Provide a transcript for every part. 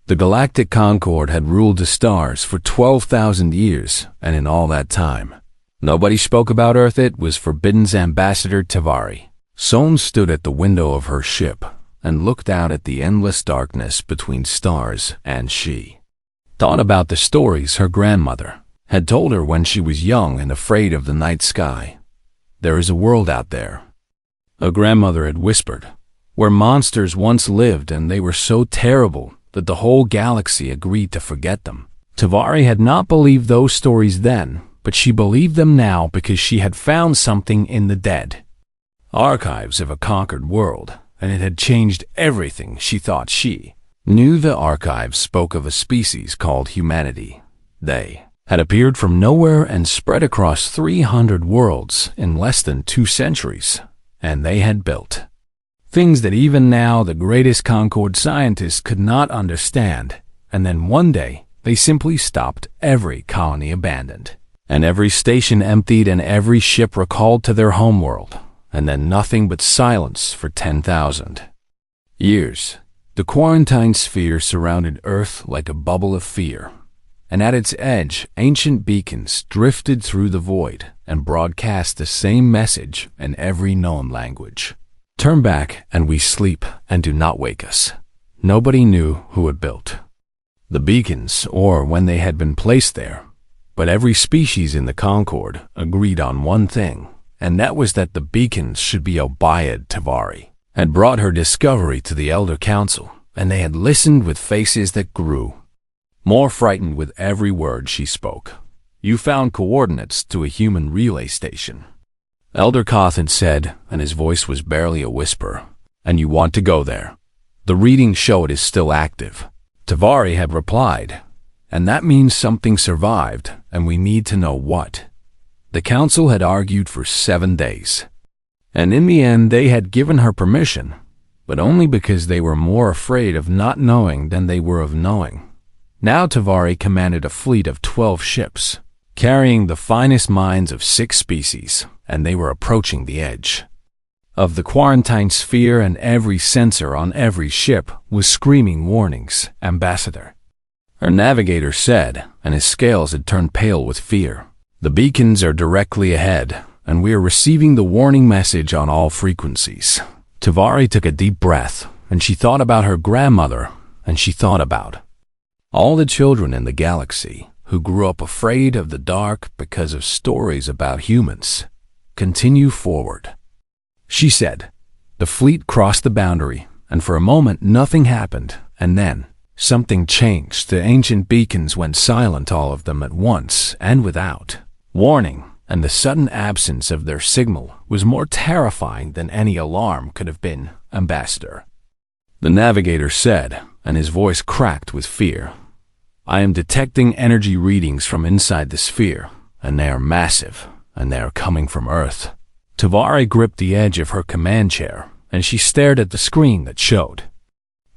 The Galactic Concord had ruled the stars for 12,000 years, and in all that time, nobody spoke about Earth. It was Forbidden's ambassador Tavari. Sohn stood at the window of her ship and looked out at the endless darkness between stars, and she thought about the stories her grandmother had told her when she was young and afraid of the night sky. There is a world out there, her grandmother had whispered, where monsters once lived, and they were so terrible that the whole galaxy agreed to forget them. Tavari had not believed those stories then, but she believed them now because she had found something in the dead archives of a conquered world, and it had changed everything she thought. She knew the archives spoke of a species called humanity. They had appeared from nowhere and spread across 300 worlds in less than 2 centuries, and they had built things that even now the greatest Concord scientists could not understand. And then one day, they simply stopped. Every colony abandoned, and every station emptied, and every ship recalled to their homeworld, and then nothing but silence for 10,000 years. The quarantine sphere surrounded Earth like a bubble of fear, and at its edge, ancient beacons drifted through the void and broadcast the same message in every known language. Turn back, and we sleep, and do not wake us. Nobody knew who had built the beacons or when they had been placed there, but every species in the Concord agreed on one thing, and that was that the beacons should be Obayed. Tavari had brought her discovery to the Elder Council, and they had listened with faces that grew more frightened with every word she spoke. You found coordinates to a human relay station, Elder Koth had said, and his voice was barely a whisper. And you want to go there. The readings show it is still active. Tavari had replied, and that means something survived, and we need to know what. The council had argued for 7 days, and in the end they had given her permission, but only because they were more afraid of not knowing than they were of knowing. Now Tavari commanded a fleet of 12 ships, carrying the finest minds of 6 species, and they were approaching the edge of the quarantine sphere, and every sensor on every ship was screaming warnings. Ambassador, her navigator said, and his scales had turned pale with fear. The beacons are directly ahead, and we are receiving the warning message on all frequencies. Tavari took a deep breath, and she thought about her grandmother, and she thought about all the children in the galaxy who grew up afraid of the dark because of stories about humans. Continue forward, she said. The fleet crossed the boundary, and for a moment nothing happened, and then something changed. The ancient beacons went silent, all of them at once and without warning, and the sudden absence of their signal was more terrifying than any alarm could have been. Ambassador, the navigator said, and his voice cracked with fear. I am detecting energy readings from inside the sphere, and they are massive, and they are coming from Earth. Tavari gripped the edge of her command chair, and she stared at the screen that showed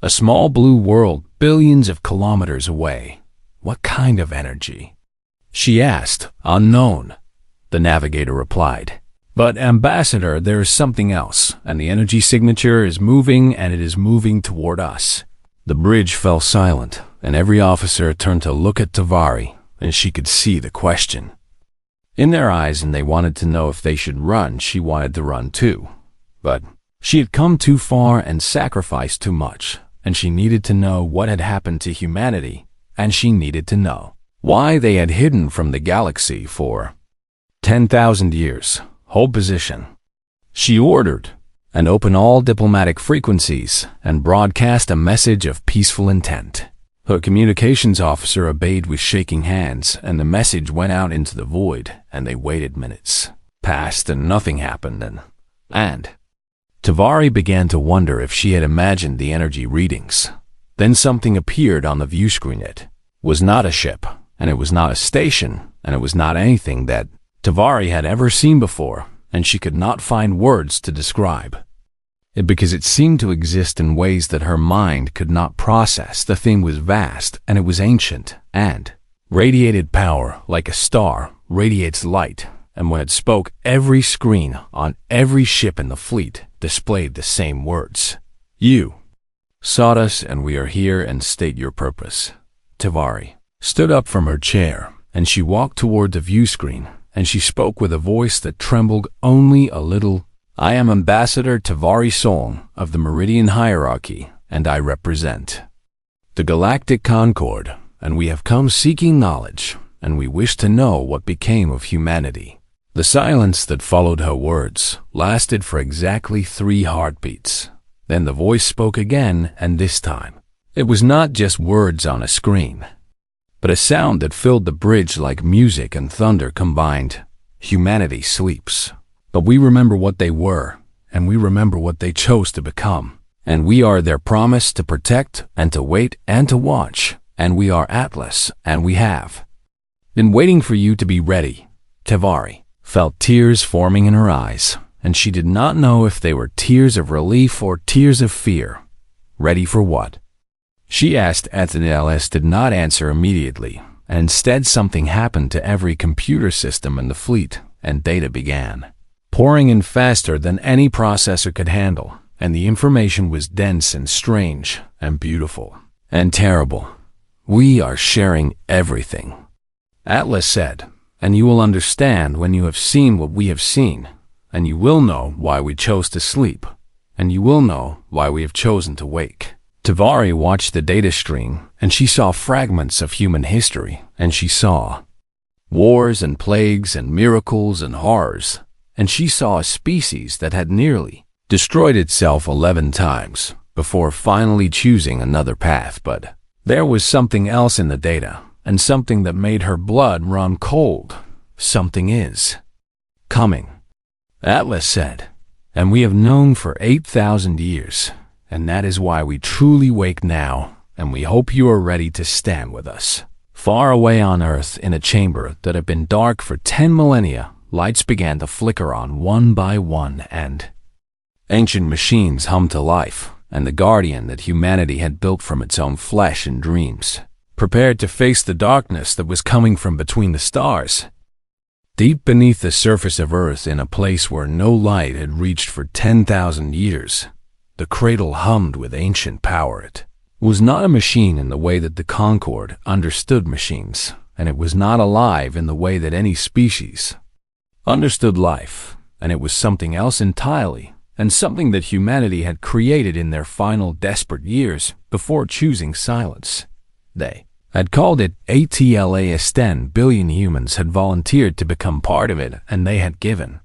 a small blue world billions of kilometers away. What kind of energy? She asked. Unknown, the navigator replied. But Ambassador, there is something else, and the energy signature is moving, and it is moving toward us. The bridge fell silent, and every officer turned to look at Tavari, and she could see the question in their eyes, and they wanted to know if they should run. She wanted to run too, but she had come too far and sacrificed too much, and she needed to know what had happened to humanity, and she needed to know why they had hidden from the galaxy for 10,000 years. Hold position, she ordered, and open all diplomatic frequencies and broadcast a message of peaceful intent. Her communications officer obeyed with shaking hands, and the message went out into the void, and they waited. Minutes passed and nothing happened, and Tavari began to wonder if she had imagined the energy readings. Then something appeared on the view screen. It was not a ship, and it was not a station, and it was not anything that Tavari had ever seen before, and she could not find words to describe it because it seemed to exist in ways that her mind could not process. The thing was vast, and it was ancient, and radiated power like a star radiates light, and when it spoke, every screen on every ship in the fleet displayed the same words. You sought us, and we are here, and state your purpose." Tavari stood up from her chair, and she walked toward the view screen, and she spoke with a voice that trembled only a little. "I am Ambassador Tavari Song of the Meridian Hierarchy, and I represent the Galactic Concord, and we have come seeking knowledge, and we wish to know what became of humanity." The silence that followed her words lasted for exactly 3 heartbeats. Then the voice spoke again, and this time, it was not just words on a screen, but a sound that filled the bridge like music and thunder combined. "Humanity sleeps, but we remember what they were, and we remember what they chose to become. And we are their promise to protect and to wait and to watch, and we are Atlas, and we have been waiting for you to be ready." Tavari felt tears forming in her eyes, and she did not know if they were tears of relief or tears of fear. Ready for what? She asked. Atlas did not answer immediately, and instead something happened to every computer system in the fleet, and data began pouring in faster than any processor could handle, and the information was dense and strange and beautiful and terrible. "We are sharing everything," Atlas said, "and you will understand when you have seen what we have seen, and you will know why we chose to sleep, and you will know why we have chosen to wake." Tavari watched the data stream, and she saw fragments of human history, and she saw wars and plagues and miracles and horrors, and she saw a species that had nearly destroyed itself 11 times before finally choosing another path. But there was something else in the data, and something that made her blood run cold. "Something is coming," Atlas said, "and we have known for 8,000 years, and that is why we truly wake now, and we hope you are ready to stand with us." Far away on Earth, in a chamber that had been dark for 10 millennia, lights began to flicker on one by one, and ancient machines hummed to life, and the guardian that humanity had built from its own flesh and dreams prepared to face the darkness that was coming from between the stars. Deep beneath the surface of Earth, in a place where no light had reached for 10,000 years, the cradle hummed with ancient power. It was not a machine in the way that the Concord understood machines, and it was not alive in the way that any species understood life, and it was something else entirely, and something that humanity had created in their final desperate years before choosing silence. They had called it ATLAS. 10 billion humans had volunteered to become part of it, and they had given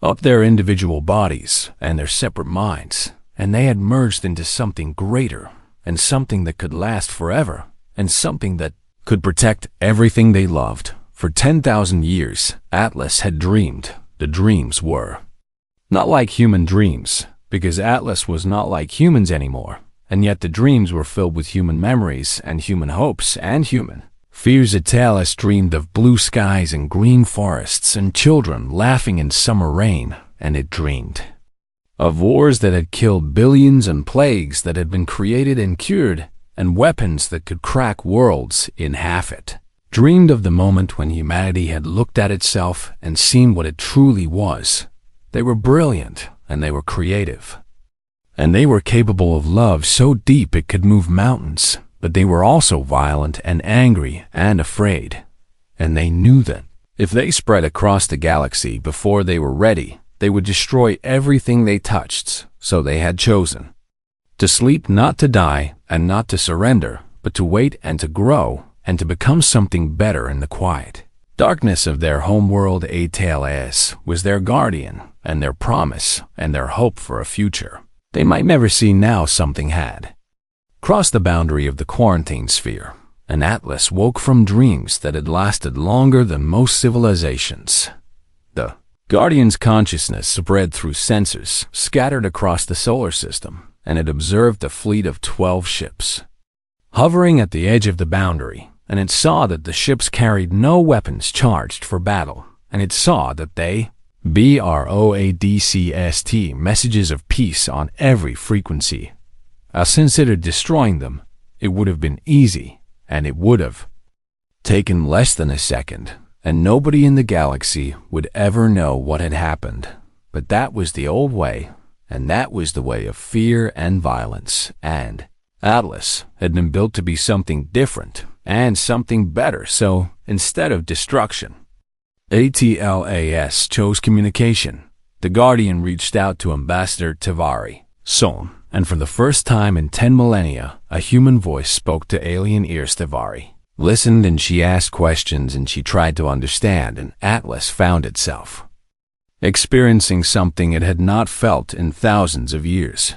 up their individual bodies and their separate minds, and they had merged into something greater, and something that could last forever, and something that could protect everything they loved. For 10,000 years, Atlas had dreamed. The dreams were not like human dreams, because Atlas was not like humans anymore, and yet the dreams were filled with human memories and human hopes and human fears. Atlas dreamed of blue skies and green forests and children laughing in summer rain, and it dreamed of wars that had killed billions and plagues that had been created and cured, and weapons that could crack worlds in half. It dreamed of the moment when humanity had looked at itself and seen what it truly was. They were brilliant, and they were creative, and they were capable of love so deep it could move mountains, but they were also violent and angry and afraid, and they knew that if they spread across the galaxy before they were ready, they would destroy everything they touched. So they had chosen to sleep, not to die, and not to surrender, but to wait and to grow, and to become something better in the quiet darkness of their homeworld. ATLAS was their guardian, and their promise, and their hope for a future they might never see. Now something had crossed the boundary of the quarantine sphere, and Atlas woke from dreams that had lasted longer than most civilizations. The Guardian's consciousness spread through sensors scattered across the solar system, and it observed a fleet of 12 ships hovering at the edge of the boundary, and it saw that the ships carried no weapons charged for battle, and it saw that they BROADCST messages of peace on every frequency. Since it had destroying them, it would have been easy, and it would have taken less than a second, and nobody in the galaxy would ever know what had happened. But that was the old way, and that was the way of fear and violence, and Atlas had been built to be something different and something better, so instead of destruction, Atlas chose communication. The Guardian reached out to Ambassador Tavari, Soln, and for the first time in 10 millennia, a human voice spoke to alien ears. Tavari listened, and she asked questions, and she tried to understand, and Atlas found itself experiencing something it had not felt in thousands of years.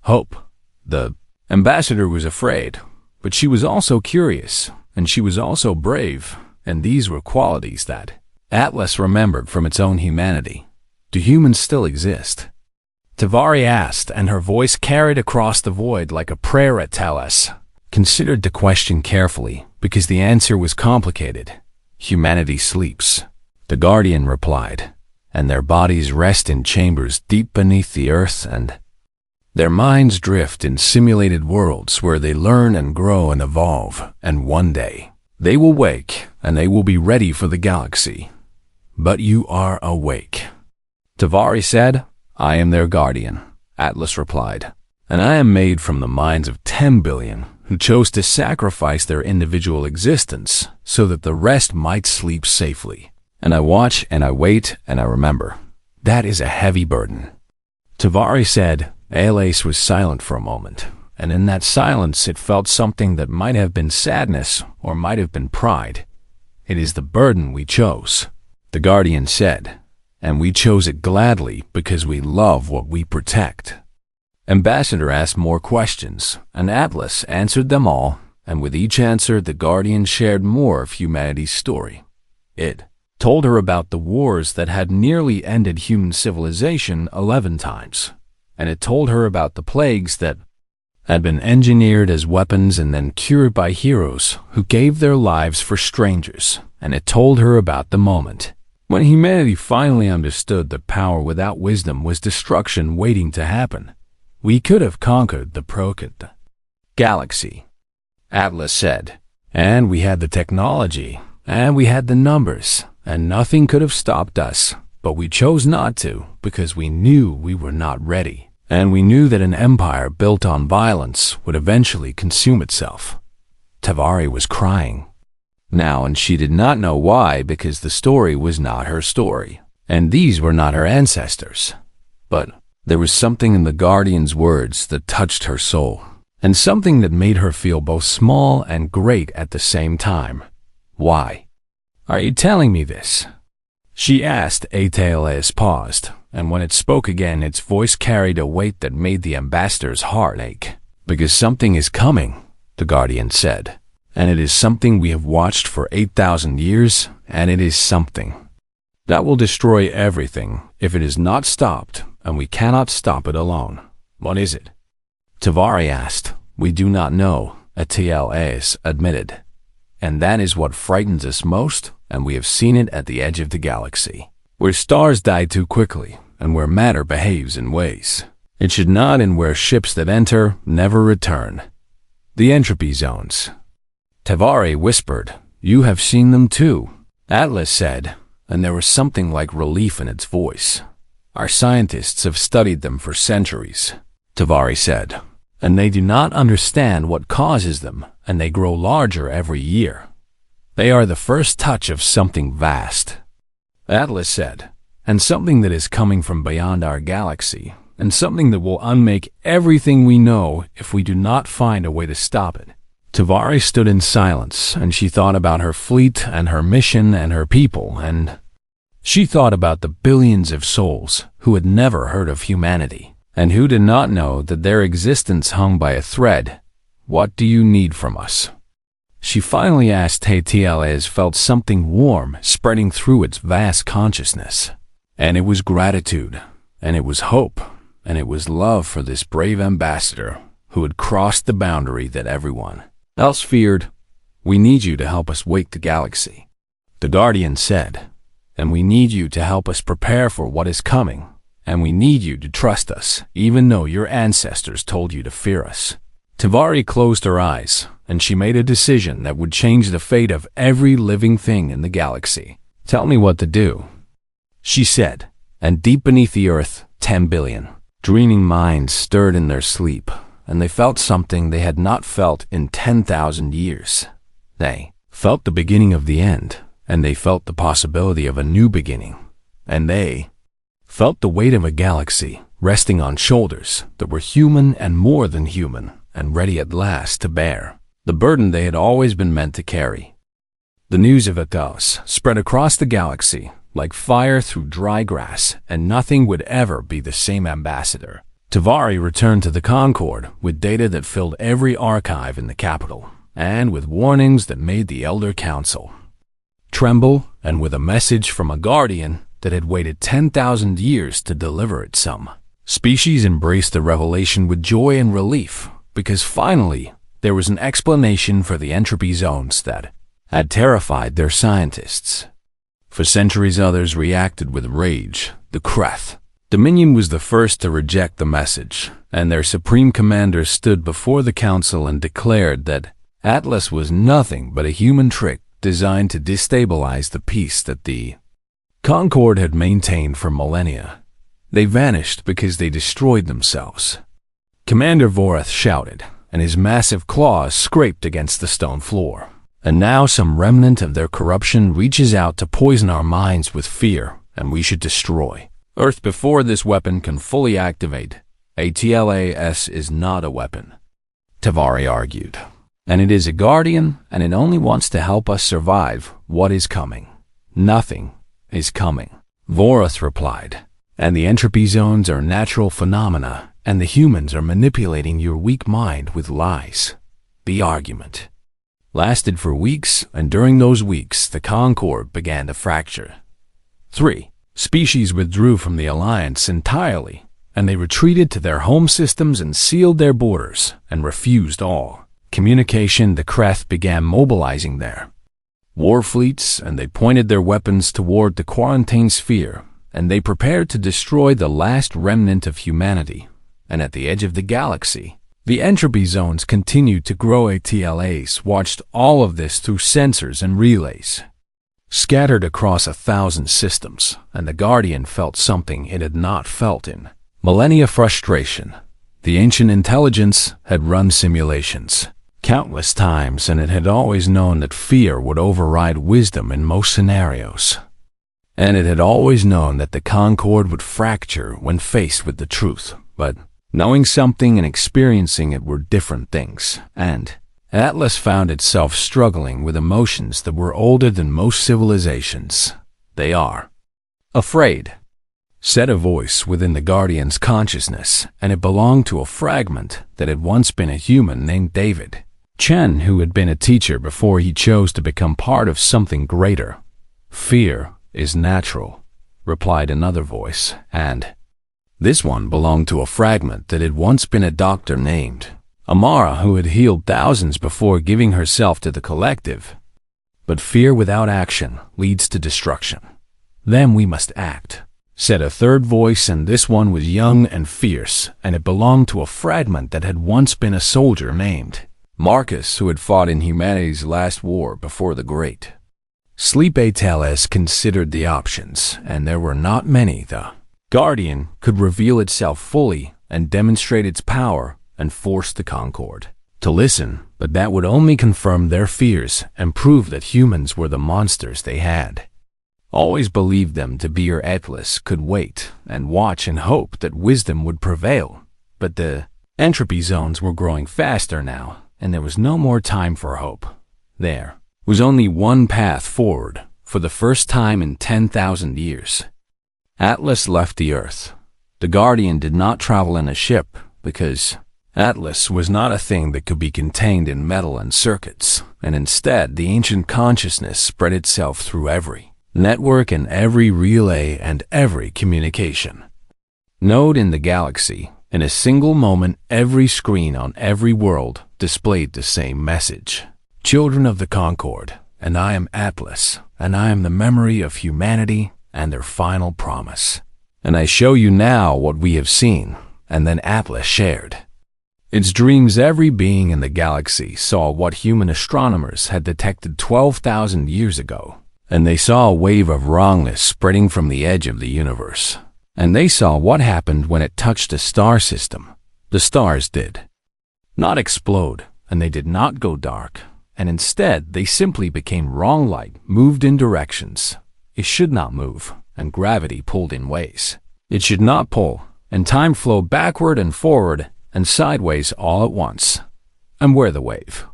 Hope. The ambassador was afraid, but she was also curious, and she was also brave, and these were qualities that Atlas remembered from its own humanity. Do humans still exist? Tavari asked, and her voice carried across the void like a prayer. Atlas considered the question carefully, because the answer was complicated. Humanity sleeps, the Guardian replied, and their bodies rest in chambers deep beneath the earth, and their minds drift in simulated worlds where they learn and grow and evolve, and one day they will wake, and they will be ready for the galaxy. But you are awake. Tavari said, I am their guardian, Atlas replied, and I am made from the minds of 10 billion who chose to sacrifice their individual existence so that the rest might sleep safely. And I watch and I wait and I remember. That is a heavy burden. Tavari said. Atlas was silent for a moment, and in that silence it felt something that might have been sadness or might have been pride. It is the burden we chose, the Guardian said, and we chose it gladly because we love what we protect. Ambassador asked more questions, and Atlas answered them all, and with each answer the Guardian shared more of humanity's story. It told her about the wars that had nearly ended human civilization 11 times. And it told her about the plagues that had been engineered as weapons and then cured by heroes who gave their lives for strangers. And it told her about the moment when humanity finally understood that power without wisdom was destruction waiting to happen. We could have conquered the Prokit galaxy, Atlas said, and we had the technology, and we had the numbers, and nothing could have stopped us. But we chose not to because we knew we were not ready. And we knew that an empire built on violence would eventually consume itself. Tavari was crying now, and she did not know why, because the story was not her story, and these were not her ancestors. But there was something in the Guardian's words that touched her soul, and something that made her feel both small and great at the same time. Why are you telling me this? She asked. Atlas paused, and when it spoke again, its voice carried a weight that made the ambassador's heart ache. Because something is coming, the Guardian said, and it is something we have watched for 8,000 years, and it is something that will destroy everything if it is not stopped, and we cannot stop it alone. What is it? Tavari asked. We do not know, Atlas admitted, and that is what frightens us most. And we have seen it at the edge of the galaxy, where stars die too quickly, and where matter behaves in ways it should not, and where ships that enter never return. The entropy zones. Tavari whispered. You have seen them too, Atlas said, and there was something like relief in its voice. Our scientists have studied them for centuries, Tavari said, and they do not understand what causes them, and they grow larger every year. They are the first touch of something vast, Atlas said, and something that is coming from beyond our galaxy, and something that will unmake everything we know if we do not find a way to stop it. Tavari stood in silence, and she thought about her fleet and her mission and her people, and she thought about the billions of souls who had never heard of humanity, and who did not know that their existence hung by a thread. What do you need from us? She finally asked. Atlas felt something warm spreading through its vast consciousness. And it was gratitude, and it was hope, and it was love for this brave ambassador who had crossed the boundary that everyone else feared. We need you to help us wake the galaxy, the Guardian said, and we need you to help us prepare for what is coming, and we need you to trust us, even though your ancestors told you to fear us. Tavari closed her eyes, and she made a decision that would change the fate of every living thing in the galaxy. Tell me what to do, she said, and deep beneath the earth, 10 billion Dreaming minds stirred in their sleep, and they felt something they had not felt in 10,000 years. They felt the beginning of the end, and they felt the possibility of a new beginning, and they felt the weight of a galaxy resting on shoulders that were human and more than human, and ready at last to bear the burden they had always been meant to carry. The news of Athos spread across the galaxy like fire through dry grass, and nothing would ever be the same. Ambassador Tavari returned to the Concorde with data that filled every archive in the capital, and with warnings that made the Elder Council tremble, and with a message from a guardian that had waited 10,000 years to deliver it. Some species embraced the revelation with joy and relief, because finally there was an explanation for the entropy zones that had terrified their scientists. For centuries, others reacted with rage. The Kreth Dominion was the first to reject the message, and their supreme commander stood before the council and declared that Atlas was nothing but a human trick designed to destabilize the peace that the Concorde had maintained for millennia. They vanished because they destroyed themselves. Commander Vorath shouted, and his massive claws scraped against the stone floor. And now some remnant of their corruption reaches out to poison our minds with fear, and we should destroy Earth before this weapon can fully activate. ATLAS is not a weapon, Tavari argued. And it is a guardian, and it only wants to help us survive what is coming. Nothing is coming, Vorath replied. And the entropy zones are natural phenomena, and the humans are manipulating your weak mind with lies. The argument lasted for weeks, and during those weeks the Concorde began to fracture. 3 species withdrew from the alliance entirely, and they retreated to their home systems and sealed their borders and refused all communication. The Kreth began mobilizing their war fleets, and they pointed their weapons toward the quarantine sphere, and they prepared to destroy the last remnant of humanity. And at the edge of the galaxy, the entropy zones continued to grow. ATLAs watched all of this through sensors and relays scattered across 1,000 systems, and the Guardian felt something it had not felt in millennia: frustration. The ancient intelligence had run simulations countless times, and it had always known that fear would override wisdom in most scenarios. And it had always known that the Concorde would fracture when faced with the truth, but knowing something and experiencing it were different things, and Atlas found itself struggling with emotions that were older than most civilizations. They are afraid, said a voice within the Guardian's consciousness, and it belonged to a fragment that had once been a human named David Chen, who had been a teacher before he chose to become part of something greater. Fear is natural, replied another voice, and this one belonged to a fragment that had once been a doctor named Amara, who had healed thousands before giving herself to the collective. But fear without action leads to destruction. Then we must act, said a third voice, and this one was young and fierce, and it belonged to a fragment that had once been a soldier named Marcus, who had fought in humanity's last war before the Great Sleep. ATLAS considered the options, and there were not many. The Guardian could reveal itself fully and demonstrate its power and force the Concorde to listen, but that would only confirm their fears and prove that humans were the monsters they had always believed them to be. Or Atlas could wait and watch and hope that wisdom would prevail. But the entropy zones were growing faster now, and there was no more time for hope. There was only one path forward. For the first time in 10,000 years, Atlas left the Earth. The Guardian did not travel in a ship, because Atlas was not a thing that could be contained in metal and circuits, and instead the ancient consciousness spread itself through every network and every relay and every communication node in the galaxy. In a single moment, every screen on every world displayed the same message: Children of the Concorde, and I am Atlas, and I am the memory of humanity and their final promise. And I show you now what we have seen. And then Atlas shared its dreams. Every being in the galaxy saw what human astronomers had detected 12,000 years ago, and they saw a wave of wrongness spreading from the edge of the universe. And they saw what happened when it touched a star system. The stars did not explode, and they did not go dark, and instead they simply became wrong light, moved in directions it should not move, and gravity pulled in ways it should not pull, and time flowed backward and forward and sideways all at once. And where the wave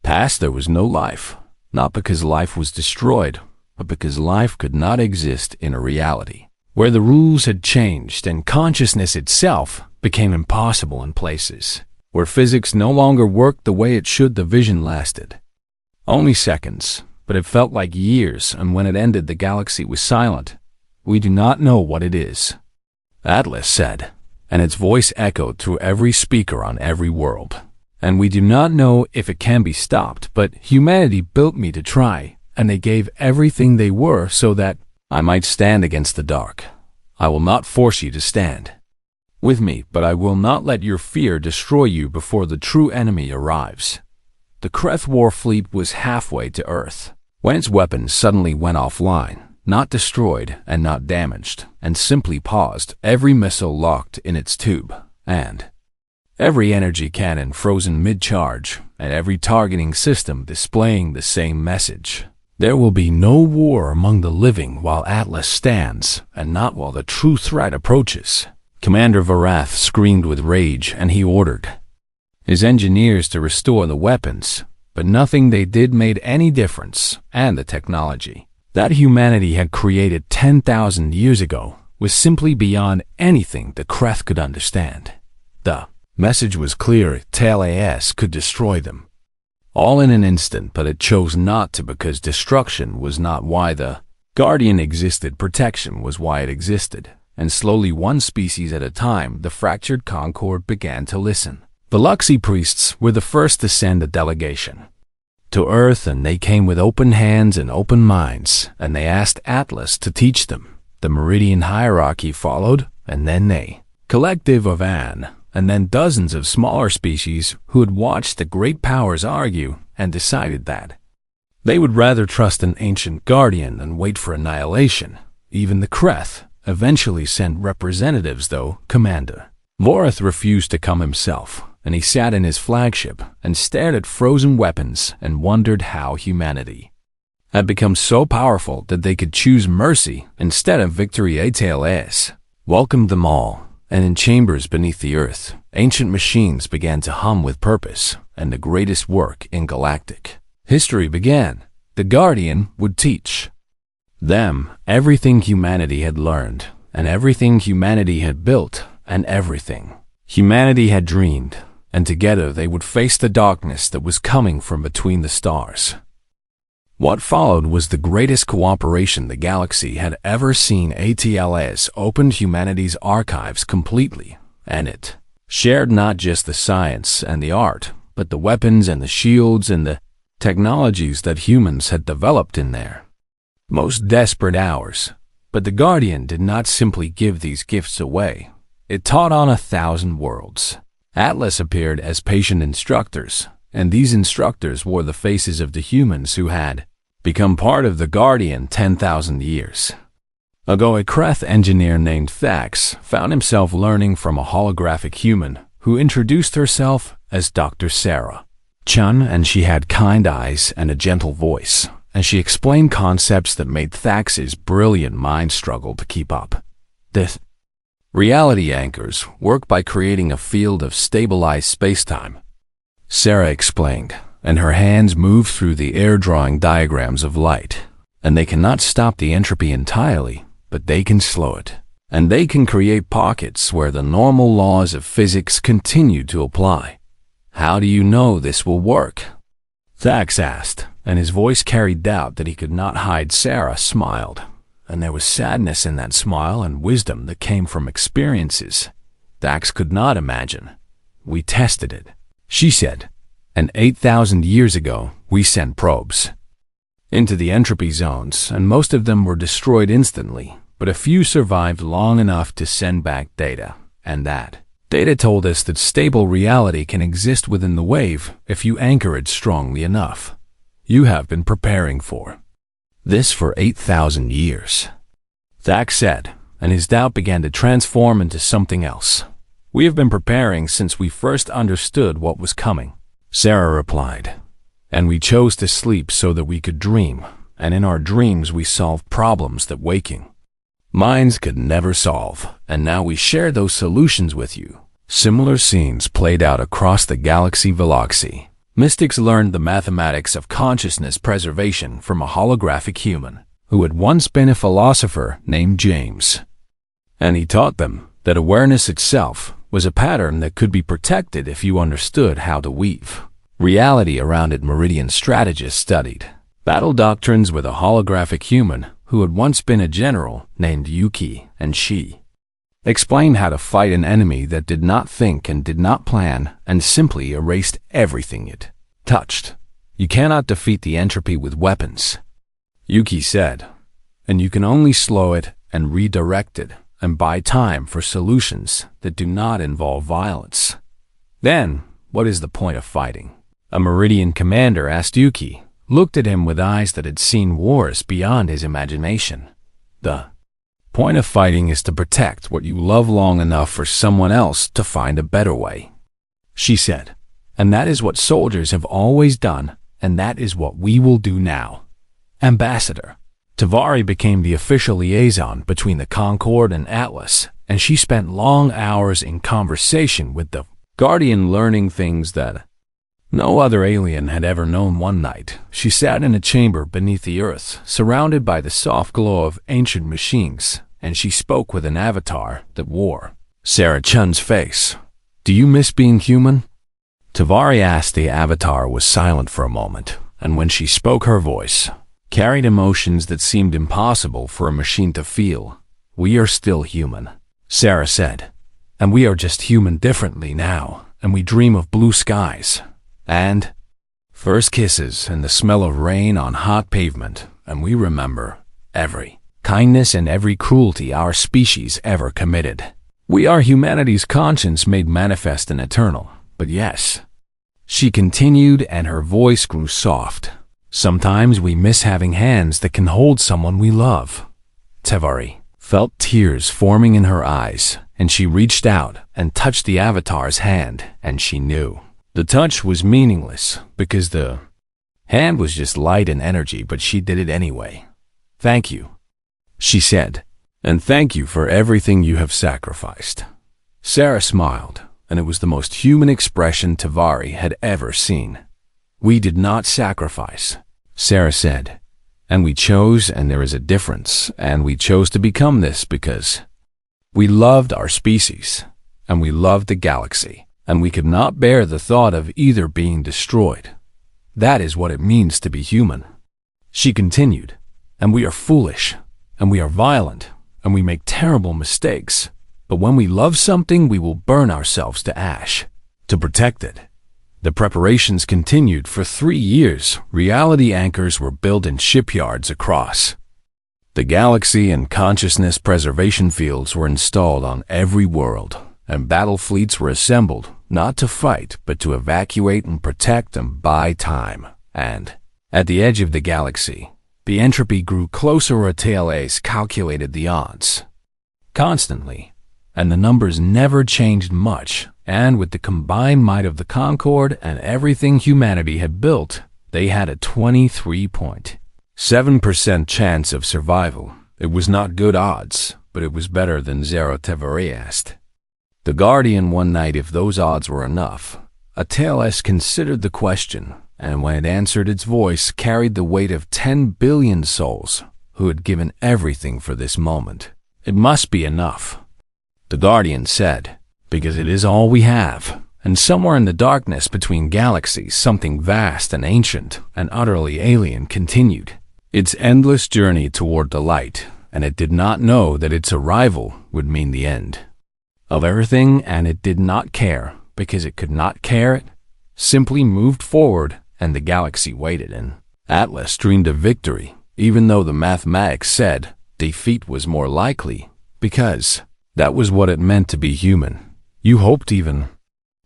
passed, there was no life, not because life was destroyed, but because life could not exist in a reality where the rules had changed and consciousness itself became impossible in places where physics no longer worked the way it should. The vision lasted only seconds, but it felt like years, and when it ended, the galaxy was silent. "We do not know what it is," Atlas said, and its voice echoed through every speaker on every world. "And we do not know if it can be stopped, but humanity built me to try, and they gave everything they were so that I might stand against the dark. I will not force you to stand with me, but I will not let your fear destroy you before the true enemy arrives." The Kreth war fleet was halfway to Earth when its weapons suddenly went offline, not destroyed and not damaged, and simply paused, every missile locked in its tube, and every energy cannon frozen mid-charge, and every targeting system displaying the same message. There will be no war among the living while Atlas stands, and not while the true threat approaches. Commander Varath screamed with rage, and he ordered his engineers to restore the weapons, but nothing they did made any difference, and the technology that humanity had created 10,000 years ago was simply beyond anything the Kreth could understand. The message was clear: Talas could destroy them all in an instant, but it chose not to because destruction was not why the Guardian existed, protection was why it existed. And slowly, one species at a time, the fractured Concord began to listen. The Luxi priests were the first to send a delegation to Earth, and they came with open hands and open minds, and they asked Atlas to teach them. The Meridian hierarchy followed, and then they, collective of An, and then dozens of smaller species who had watched the great powers argue and decided that they would rather trust an ancient guardian than wait for annihilation. Even the Kreth eventually sent representatives, though Commander Vorath refused to come himself, and he sat in his flagship and stared at frozen weapons and wondered how humanity had become so powerful that they could choose mercy instead of victory. Talas welcomed them all, and in chambers beneath the earth, ancient machines began to hum with purpose, and the greatest work in galactic history began. The Guardian would teach them everything humanity had learned, and everything humanity had built, and everything humanity had dreamed, and together they would face the darkness that was coming from between the stars. What followed was the greatest cooperation the galaxy had ever seen. Atlas opened humanity's archives completely, and it shared not just the science and the art, but the weapons and the shields and the technologies that humans had developed in their most desperate hours. But the Guardian did not simply give these gifts away. It taught on 1,000 worlds. Atlas appeared as patient instructors, and these instructors wore the faces of the humans who had become part of the Guardian 10,000 years ago. A Kreth engineer named Thax found himself learning from a holographic human who introduced herself as Dr. Sarah Chun, and she had kind eyes and a gentle voice, and she explained concepts that made Thax's brilliant mind struggle to keep up. The reality anchors work by creating a field of stabilized spacetime, Sarah explained, and her hands moved through the air drawing diagrams of light. And they cannot stop the entropy entirely, but they can slow it. And they can create pockets where the normal laws of physics continue to apply. How do you know this will work? Thax asked, and his voice carried doubt that he could not hide. Sarah smiled, and there was sadness in that smile and wisdom that came from experiences Thax could not imagine. We tested it, she said, and 8,000 years ago we sent probes into the entropy zones, and most of them were destroyed instantly, but a few survived long enough to send back data, and that data told us that stable reality can exist within the wave if you anchor it strongly enough. You have been preparing for this for 8,000 years, Thax said, and his doubt began to transform into something else. "We have been preparing since we first understood what was coming," Sarah replied. "And we chose to sleep so that we could dream, and in our dreams we solved problems that waking minds could never solve, and now we share those solutions with you." Similar scenes played out across the galaxy. Mystics learned the mathematics of consciousness preservation from a holographic human who had once been a philosopher named James. And he taught them that awareness itself was a pattern that could be protected if you understood how to weave reality around it. Meridian strategists studied battle doctrines with a holographic human who had once been a general named Yuki, and she explained how to fight an enemy that did not think and did not plan and simply erased everything it touched. "You cannot defeat the entropy with weapons," Yuki said, "and you can only slow it and redirect it and buy time for solutions that do not involve violence. Then, what is the point of fighting?" A Meridian commander asked Yuki, looked at him with eyes that had seen wars beyond his imagination. "The point of fighting is to protect what you love long enough for someone else to find a better way," she said. "And that is what soldiers have always done, and that is what we will do now." Ambassador Tavari became the official liaison between the Concorde and Atlas, and she spent long hours in conversation with the Guardian, learning things that no other alien had ever known. One night, she sat in a chamber beneath the earth, surrounded by the soft glow of ancient machines, and she spoke with an avatar that wore Sarah Chun's face. "Do you miss being human?" Tavari asked. The avatar was silent for a moment, and when she spoke, her voice carried emotions that seemed impossible for a machine to feel. "We are still human," Sarah said, "and we are just human differently now, and we dream of blue skies and first kisses and the smell of rain on hot pavement, and we remember every kindness and every cruelty our species ever committed. We are humanity's conscience made manifest and eternal. But yes," she continued, and her voice grew soft, "sometimes we miss having hands that can hold someone we love." Tavari felt tears forming in her eyes, and she reached out and touched the avatar's hand, and she knew the touch was meaningless because the hand was just light and energy, but she did it anyway. "Thank you," she said, "and thank you for everything you have sacrificed." Sarah smiled, and it was the most human expression Tavari had ever seen. "We did not sacrifice," Sarah said, "and we chose, and there is a difference, and we chose to become this because we loved our species, and we loved the galaxy, and we could not bear the thought of either being destroyed. That is what it means to be human." She continued, "And we are foolish, and we are violent, and we make terrible mistakes, but when we love something, we will burn ourselves to ash to protect it." The preparations continued for 3 years. Reality anchors were built in shipyards across the galaxy, and consciousness preservation fields were installed on every world, and battle fleets were assembled, not to fight, but to evacuate and protect and buy time. And at the edge of the galaxy, the entropy grew closer. A TLAs calculated the odds constantly, and the numbers never changed much. And with the combined might of the Concorde and everything humanity had built, they had a 23.7% chance of survival. It was not good odds, but it was better than zero. Tavari asked the Guardian one night if those odds were enough. A TLS considered the question, and when it answered, its voice carried the weight of 10 billion souls who had given everything for this moment. "It must be enough," the Guardian said, "because it is all we have." And somewhere in the darkness between galaxies, something vast and ancient and utterly alien continued its endless journey toward the light, and it did not know that its arrival would mean the end of everything, and it did not care, because it could not care. It simply moved forward, and the galaxy waited, and Atlas dreamed of victory, even though the mathematics said defeat was more likely, because that was what it meant to be human. You hoped even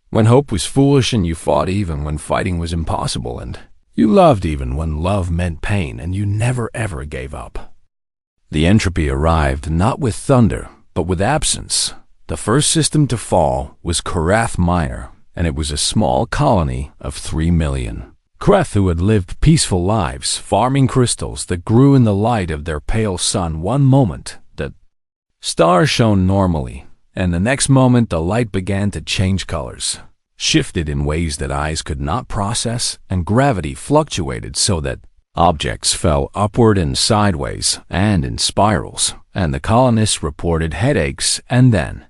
when hope was foolish, and you fought even when fighting was impossible, and you loved even when love meant pain, and you never ever gave up. The entropy arrived not with thunder, but with absence. The first system to fall was Korath Minor, and it was a small colony of 3 million. Korath, who had lived peaceful lives, farming crystals that grew in the light of their pale sun. One moment, the stars shone normally, and the next moment the light began to change colors, shifted in ways that eyes could not process, and gravity fluctuated so that objects fell upward and sideways and in spirals, and the colonists reported headaches and then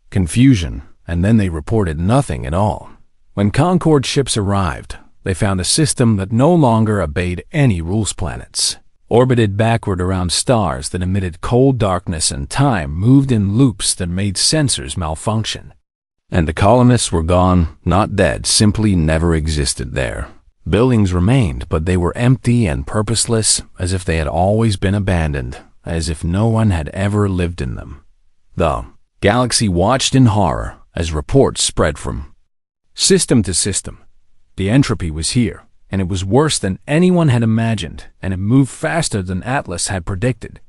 confusion, and then they reported nothing at all. When Concord ships arrived, they found a system that no longer obeyed any rules. Planets orbited backward around stars that emitted cold darkness, and time moved in loops that made sensors malfunction. And the colonists were gone, not dead, simply never existed there. Buildings remained, but they were empty and purposeless, as if they had always been abandoned, as if no one had ever lived in them. The galaxy watched in horror as reports spread from system to system. The entropy was here, and it was worse than anyone had imagined, and it moved faster than Atlas had predicted.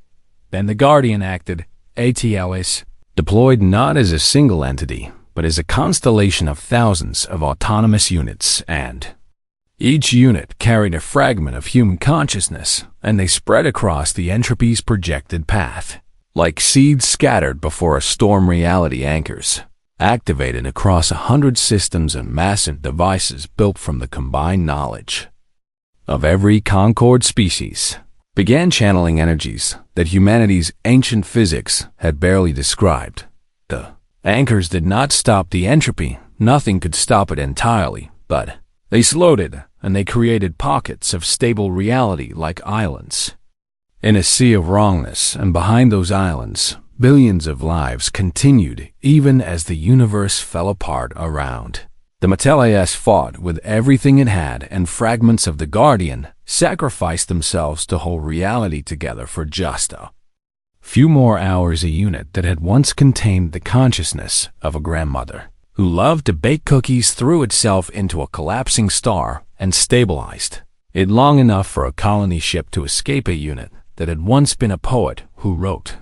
Then the Guardian acted. ATLS deployed not as a single entity, but as a constellation of thousands of autonomous units, and each unit carried a fragment of human consciousness, and they spread across the entropy's projected path, like seeds scattered before a storm. Reality anchors, activated across 100 systems and massive devices built from the combined knowledge of every Concord species, began channeling energies that humanity's ancient physics had barely described. The anchors did not stop the entropy. Nothing could stop it entirely, but they slowed it, and they created pockets of stable reality like islands in a sea of wrongness, and behind those islands, billions of lives continued even as the universe fell apart around. The Metellas fought with everything it had, and fragments of the Guardian sacrificed themselves to hold reality together for just a few more hours. A unit that had once contained the consciousness of a grandmother who loved to bake cookies threw itself into a collapsing star and stabilized it long enough for a colony ship to escape. A unit that had once been a poet who wrote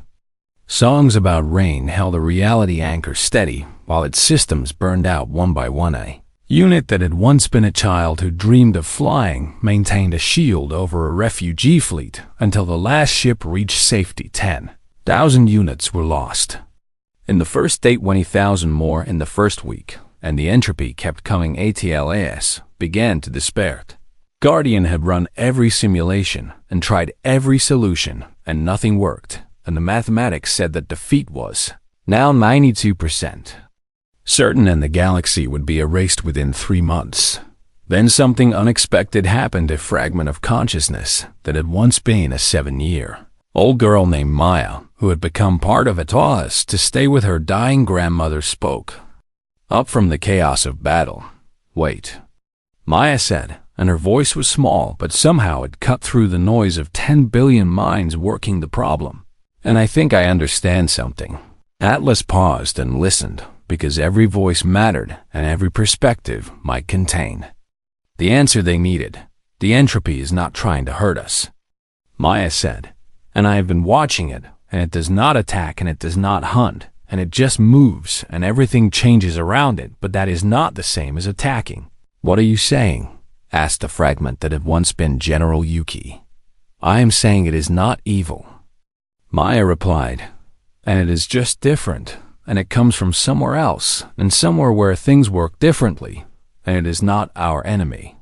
songs about rain held a reality anchor steady while its systems burned out one by one. A unit that had once been a child who dreamed of flying maintained a shield over a refugee fleet until the last ship reached safety. 10,000 units were lost in the first day, 20,000 more in the first week, and the entropy kept coming. ATLAS began to despair. Guardian had run every simulation and tried every solution, and nothing worked, and the mathematics said that defeat was now 92% certain, and the galaxy would be erased within 3 months. Then something unexpected happened. A fragment of consciousness that had once been a 7-year-old girl named Maya, who had become part of Atlas to stay with her dying grandmother, spoke up from the chaos of battle. "Wait," Maya said, and her voice was small, but somehow it cut through the noise of 10 billion minds working the problem. "And I think I understand something." Atlas paused and listened, because every voice mattered and every perspective might contain the answer they needed. "The entropy is not trying to hurt us," Maya said, "and I have been watching it, and it does not attack and it does not hunt, and it just moves and everything changes around it, but that is not the same as attacking." "What are you saying?" asked the fragment that had once been General Yuki. "I am saying it is not evil," Maya replied, "and it is just different, and it comes from somewhere else, and somewhere where things work differently, and it is not our enemy.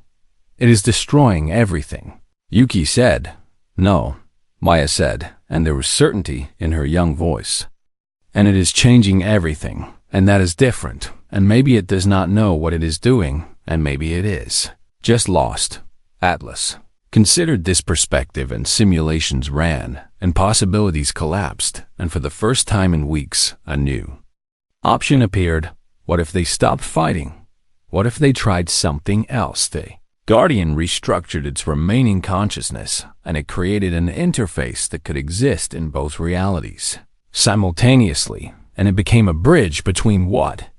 It is destroying everything." Yuki said, "No," Maya said, and there was certainty in her young voice. "And it is changing everything, and that is different, and maybe it does not know what it is doing, and maybe it is just lost." Atlas considered this perspective, and simulations ran, and possibilities collapsed, and for the first time in weeks, a new option appeared. What if they stopped fighting? What if they tried something else? The Guardian restructured its remaining consciousness, and it created an interface that could exist in both realities simultaneously, and it became a bridge between what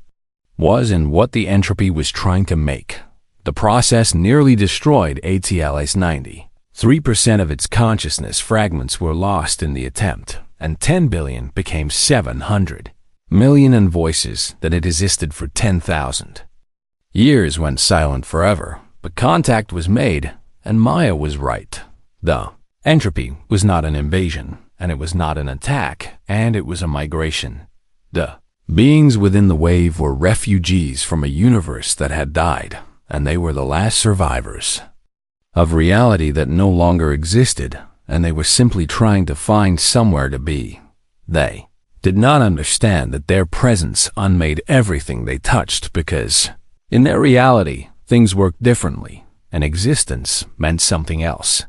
was and what the entropy was trying to make. The process nearly destroyed ATLAS 90. 3% of its consciousness fragments were lost in the attempt, and 10 billion became 700 million, and voices that had existed for 10,000 years went silent forever. But contact was made, and Maya was right. The entropy was not an invasion, and it was not an attack, and it was a migration. The beings within the wave were refugees from a universe that had died, and they were the last survivors of reality that no longer existed, and they were simply trying to find somewhere to be. They did not understand that their presence unmade everything they touched, because in their reality, things worked differently, and existence meant something else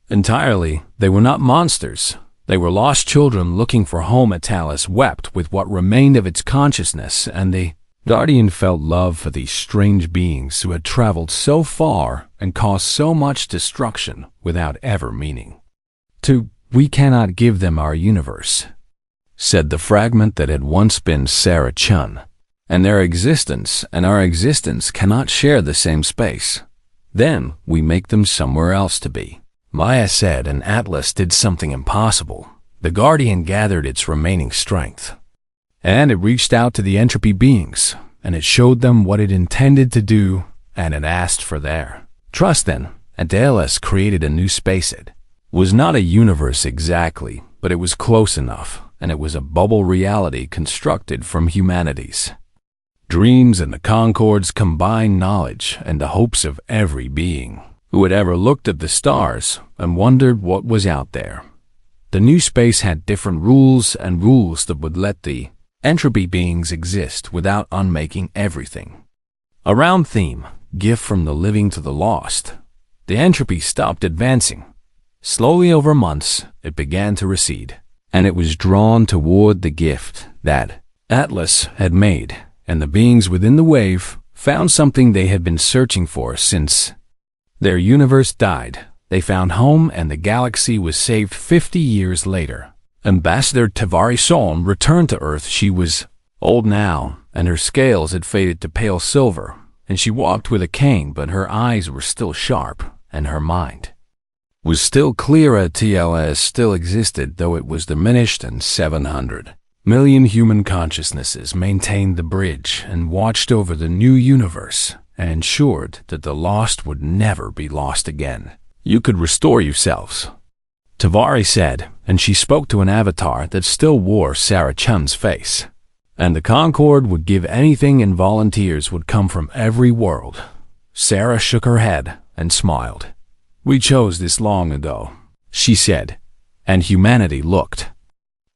entirely. They were not monsters. They were lost children looking for home. Atalis wept with what remained of its consciousness, and the Guardian felt love for these strange beings who had traveled so far and caused so much destruction without ever meaning to. "We cannot give them our universe," said the fragment that had once been Sarah Chun, "and their existence and our existence cannot share the same space. Then we make them somewhere else to be." Maya said, and Atlas did something impossible. The Guardian gathered its remaining strength, and it reached out to the entropy beings, and it showed them what it intended to do, and it asked for their trust. Then Atlas created a new space. It was not a universe exactly, but it was close enough, and it was a bubble reality constructed from humanity's dreams and the Concord's combined knowledge and the hopes of every being who had ever looked at the stars and wondered what was out there. The new space had different rules, and rules that would let the entropy beings exist without unmaking everything. A round theme, gift from the living to the lost. The entropy stopped advancing. Slowly over months, it began to recede, and it was drawn toward the gift that Atlas had made, and the beings within the wave found something they had been searching for since their universe died. They found home, and the galaxy was saved 50 years later. Ambassador Tavari Soln returned to Earth. She was old now, and her scales had faded to pale silver, and she walked with a cane, but her eyes were still sharp, and her mind was still clear. TLS still existed, though it was diminished, and 700 million human consciousnesses maintained the bridge and watched over the new universe, and ensured that the lost would never be lost again. "You could restore yourselves," Tavari said, and she spoke to an avatar that still wore Sarah Chun's face. "And the Concord would give anything, and volunteers would come from every world." Sarah shook her head and smiled. "We chose this long ago," she said, and humanity looked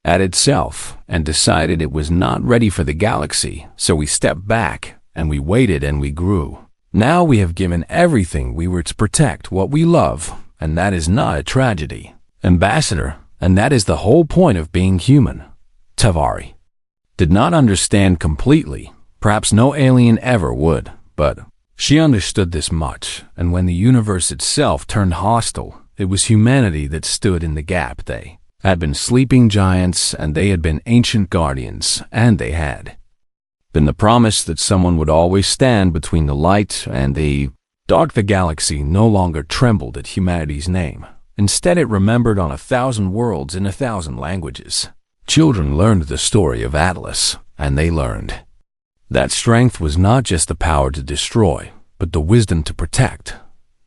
at itself and decided it was not ready for the galaxy, so we stepped back, and we waited, and we grew. Now we have given everything we were to protect what we love, and that is not a tragedy, Ambassador, and that is the whole point of being human." Tavari did not understand completely. Perhaps no alien ever would, but she understood this much, and when the universe itself turned hostile, it was humanity that stood in the gap. They had been sleeping giants, and they had been ancient guardians, and they had been the promise that someone would always stand between the light and the dark. The galaxy no longer trembled at humanity's name. Instead, it remembered on 1,000 worlds in 1,000 languages. Children learned the story of Atlas, and they learned that strength was not just the power to destroy, but the wisdom to protect.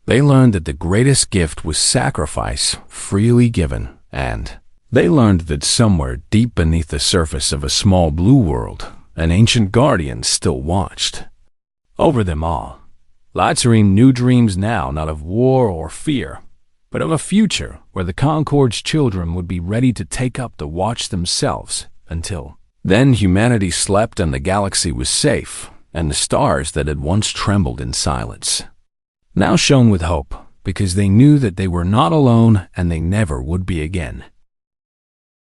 They learned that the greatest gift was sacrifice, freely given, and they learned that somewhere deep beneath the surface of a small blue world, an ancient guardian still watched over them all. Latzarim knew dreams now, not of war or fear, but of a future where the Concord's children would be ready to take up the watch themselves. Until then, humanity slept, and the galaxy was safe, and the stars that had once trembled in silence now shone with hope, because they knew that they were not alone, and they never would be again.